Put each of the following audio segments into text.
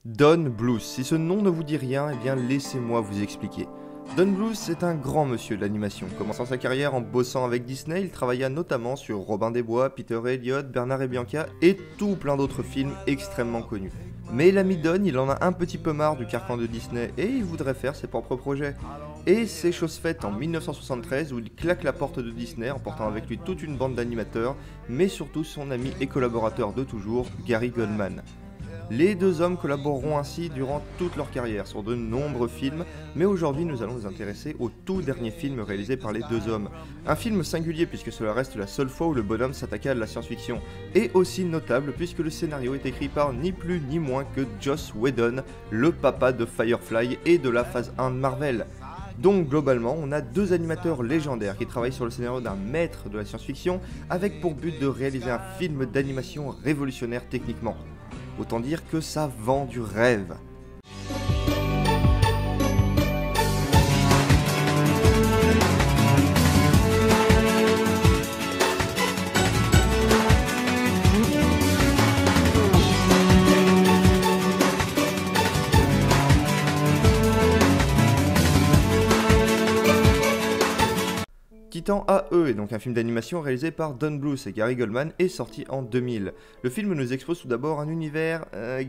Don Bluth, si ce nom ne vous dit rien, eh bien laissez-moi vous expliquer. Don Bluth est un grand monsieur de l'animation. Commençant sa carrière en bossant avec Disney, il travailla notamment sur Robin des Bois, Peter et Elliot, Bernard et Bianca et tout plein d'autres films extrêmement connus. Mais l'ami Don, il en a un petit peu marre du carcan de Disney et il voudrait faire ses propres projets. Et c'est chose faite en 1973 où il claque la porte de Disney en portant avec lui toute une bande d'animateurs, mais surtout son ami et collaborateur de toujours, Gary Goldman. Les deux hommes collaboreront ainsi durant toute leur carrière sur de nombreux films, mais aujourd'hui nous allons nous intéresser au tout dernier film réalisé par les deux hommes. Un film singulier puisque cela reste la seule fois où le bonhomme s'attaquait à la science-fiction, et aussi notable puisque le scénario est écrit par ni plus ni moins que Joss Whedon, le papa de Firefly et de la phase 1 de Marvel. Donc globalement, on a deux animateurs légendaires qui travaillent sur le scénario d'un maître de la science-fiction avec pour but de réaliser un film d'animation révolutionnaire techniquement. Autant dire que ça vend du rêve. Titan AE est donc un film d'animation réalisé par Don Bluth et Gary Goldman et sorti en 2000. Le film nous expose tout d'abord un univers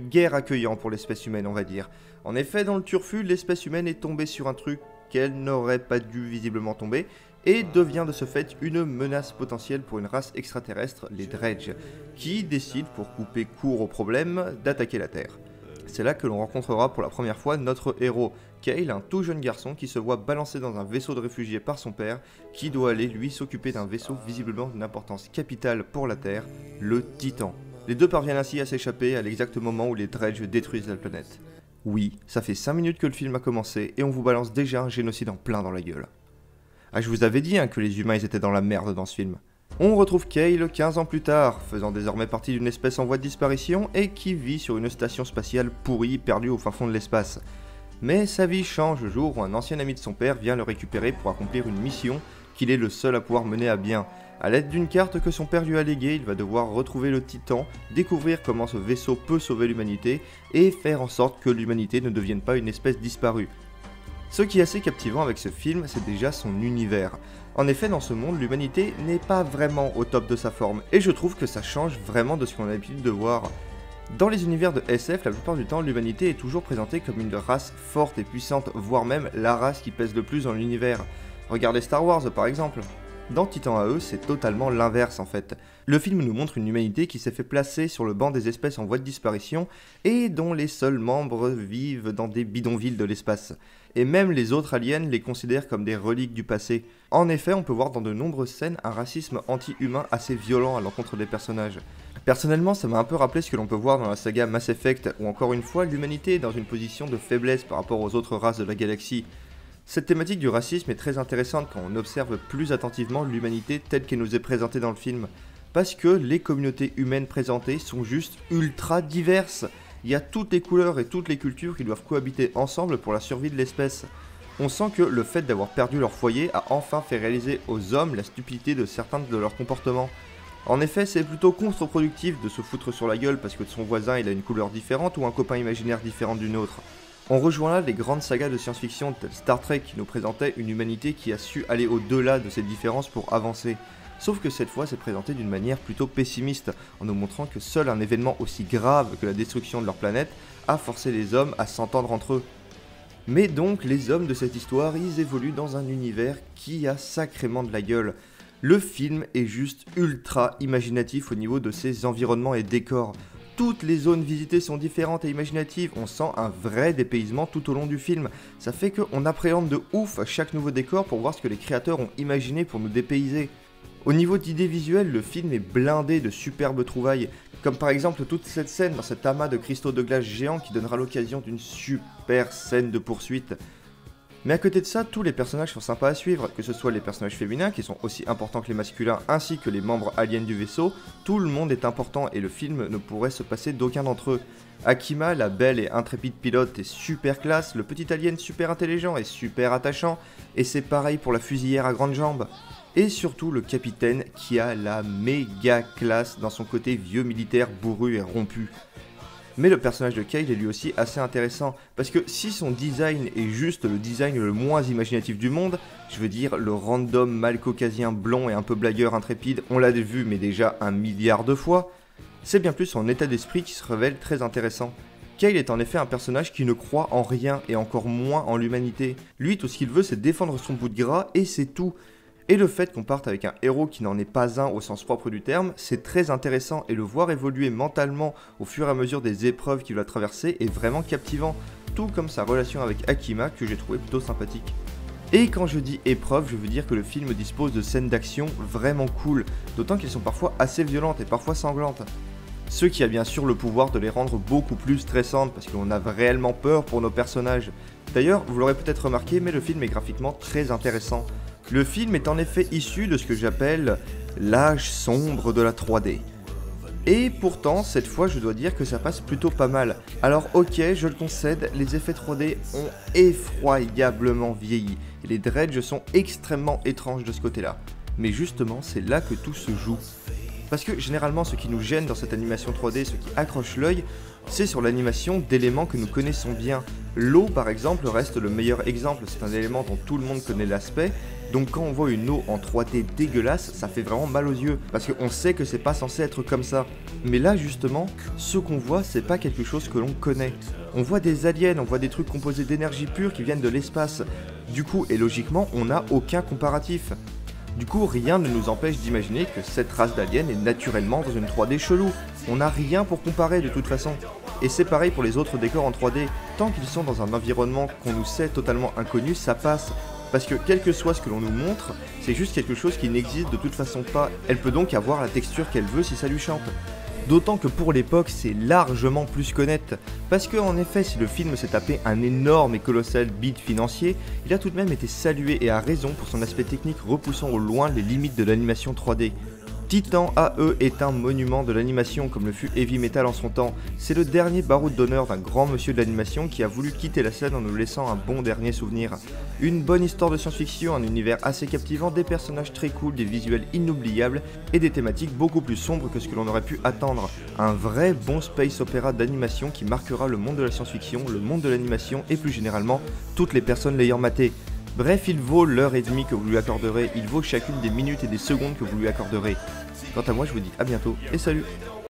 guère accueillant pour l'espèce humaine, on va dire. En effet, dans le turfu, l'espèce humaine est tombée sur un truc qu'elle n'aurait pas dû visiblement tomber et devient de ce fait une menace potentielle pour une race extraterrestre, les Dredge, qui décident, pour couper court au problème, d'attaquer la Terre. C'est là que l'on rencontrera pour la première fois notre héros, Kale, un tout jeune garçon qui se voit balancé dans un vaisseau de réfugiés par son père, qui doit aller lui s'occuper d'un vaisseau visiblement d'une importance capitale pour la Terre, le Titan. Les deux parviennent ainsi à s'échapper à l'exact moment où les Dredge détruisent la planète. Oui, ça fait 5 minutes que le film a commencé et on vous balance déjà un génocide en plein dans la gueule. Ah, je vous avais dit que les humains ils étaient dans la merde dans ce film. On retrouve Kale 15 ans plus tard, faisant désormais partie d'une espèce en voie de disparition et qui vit sur une station spatiale pourrie perdue au fin fond de l'espace. Mais sa vie change le jour où un ancien ami de son père vient le récupérer pour accomplir une mission qu'il est le seul à pouvoir mener à bien. A l'aide d'une carte que son père lui a léguée, il va devoir retrouver le Titan, découvrir comment ce vaisseau peut sauver l'humanité et faire en sorte que l'humanité ne devienne pas une espèce disparue. Ce qui est assez captivant avec ce film, c'est déjà son univers. En effet, dans ce monde, l'humanité n'est pas vraiment au top de sa forme, et je trouve que ça change vraiment de ce qu'on a l'habitude de voir. Dans les univers de SF, la plupart du temps, l'humanité est toujours présentée comme une race forte et puissante, voire même la race qui pèse le plus dans l'univers. Regardez Star Wars par exemple. Dans Titan AE, c'est totalement l'inverse en fait. Le film nous montre une humanité qui s'est fait placer sur le banc des espèces en voie de disparition et dont les seuls membres vivent dans des bidonvilles de l'espace. Et même les autres aliens les considèrent comme des reliques du passé. En effet, on peut voir dans de nombreuses scènes un racisme anti-humain assez violent à l'encontre des personnages. Personnellement, ça m'a un peu rappelé ce que l'on peut voir dans la saga Mass Effect, où encore une fois, l'humanité est dans une position de faiblesse par rapport aux autres races de la galaxie. Cette thématique du racisme est très intéressante quand on observe plus attentivement l'humanité telle qu'elle nous est présentée dans le film, parce que les communautés humaines présentées sont juste ultra diverses. Il y a toutes les couleurs et toutes les cultures qui doivent cohabiter ensemble pour la survie de l'espèce. On sent que le fait d'avoir perdu leur foyer a enfin fait réaliser aux hommes la stupidité de certains de leurs comportements. En effet, c'est plutôt contre-productif de se foutre sur la gueule parce que son voisin il a une couleur différente ou un copain imaginaire différent d'une autre. On rejoint là les grandes sagas de science-fiction telles Star Trek qui nous présentaient une humanité qui a su aller au-delà de ces différences pour avancer. Sauf que cette fois c'est présenté d'une manière plutôt pessimiste, en nous montrant que seul un événement aussi grave que la destruction de leur planète a forcé les hommes à s'entendre entre eux. Mais donc les hommes de cette histoire, ils évoluent dans un univers qui a sacrément de la gueule. Le film est juste ultra imaginatif au niveau de ses environnements et décors. Toutes les zones visitées sont différentes et imaginatives, on sent un vrai dépaysement tout au long du film. Ça fait qu'on appréhende de ouf chaque nouveau décor pour voir ce que les créateurs ont imaginé pour nous dépayser. Au niveau d'idées visuelles, le film est blindé de superbes trouvailles, comme par exemple toute cette scène dans cet amas de cristaux de glace géants qui donnera l'occasion d'une super scène de poursuite. Mais à côté de ça, tous les personnages sont sympas à suivre, que ce soit les personnages féminins qui sont aussi importants que les masculins ainsi que les membres aliens du vaisseau, tout le monde est important et le film ne pourrait se passer d'aucun d'entre eux. Akima, la belle et intrépide pilote, est super classe, le petit alien super intelligent et super attachant, et c'est pareil pour la fusilière à grandes jambes. Et surtout le capitaine qui a la méga classe dans son côté vieux militaire bourru et rompu. Mais le personnage de Kyle est lui aussi assez intéressant, parce que si son design est juste le design le moins imaginatif du monde, je veux dire le random mâle caucasien blond et un peu blagueur intrépide, on l'a vu mais déjà 1 milliard de fois, c'est bien plus son état d'esprit qui se révèle très intéressant. Kyle est en effet un personnage qui ne croit en rien et encore moins en l'humanité. Lui, tout ce qu'il veut, c'est défendre son bout de gras et c'est tout. Et le fait qu'on parte avec un héros qui n'en est pas un au sens propre du terme, c'est très intéressant et le voir évoluer mentalement au fur et à mesure des épreuves qu'il va traverser est vraiment captivant, tout comme sa relation avec Akima que j'ai trouvé plutôt sympathique. Et quand je dis épreuve, je veux dire que le film dispose de scènes d'action vraiment cool, d'autant qu'elles sont parfois assez violentes et parfois sanglantes. Ce qui a bien sûr le pouvoir de les rendre beaucoup plus stressantes parce qu'on a réellement peur pour nos personnages. D'ailleurs, vous l'aurez peut-être remarqué, mais le film est graphiquement très intéressant. Le film est en effet issu de ce que j'appelle l'âge sombre de la 3D. Et pourtant, cette fois, je dois dire que ça passe plutôt pas mal. Alors ok, je le concède, les effets 3D ont effroyablement vieilli, et les dredges sont extrêmement étranges de ce côté-là. Mais justement, c'est là que tout se joue. Parce que généralement, ce qui nous gêne dans cette animation 3D, ce qui accroche l'œil, c'est sur l'animation d'éléments que nous connaissons bien. L'eau, par exemple, reste le meilleur exemple, c'est un élément dont tout le monde connaît l'aspect, donc quand on voit une eau en 3D dégueulasse, ça fait vraiment mal aux yeux, parce qu'on sait que c'est pas censé être comme ça. Mais là, justement, ce qu'on voit, c'est pas quelque chose que l'on connaît. On voit des aliens, on voit des trucs composés d'énergie pure qui viennent de l'espace. Du coup, et logiquement, on n'a aucun comparatif. Du coup, rien ne nous empêche d'imaginer que cette race d'aliens est naturellement dans une 3D chelou. On n'a rien pour comparer de toute façon. Et c'est pareil pour les autres décors en 3D. Tant qu'ils sont dans un environnement qu'on nous sait totalement inconnu, ça passe. Parce que quel que soit ce que l'on nous montre, c'est juste quelque chose qui n'existe de toute façon pas. Elle peut donc avoir la texture qu'elle veut si ça lui chante. D'autant que pour l'époque, c'est largement plus qu'honnête. Parce que en effet, si le film s'est tapé un énorme et colossal bid financier, il a tout de même été salué et à raison pour son aspect technique repoussant au loin les limites de l'animation 3D. Titan AE est un monument de l'animation comme le fut Heavy Metal en son temps. C'est le dernier baroud d'honneur d'un grand monsieur de l'animation qui a voulu quitter la scène en nous laissant un bon dernier souvenir. Une bonne histoire de science-fiction, un univers assez captivant, des personnages très cool, des visuels inoubliables et des thématiques beaucoup plus sombres que ce que l'on aurait pu attendre. Un vrai bon space opéra d'animation qui marquera le monde de la science-fiction, le monde de l'animation et plus généralement toutes les personnes l'ayant maté. Bref, il vaut l'heure et demie que vous lui accorderez, il vaut chacune des minutes et des secondes que vous lui accorderez. Quant à moi, je vous dis à bientôt et salut!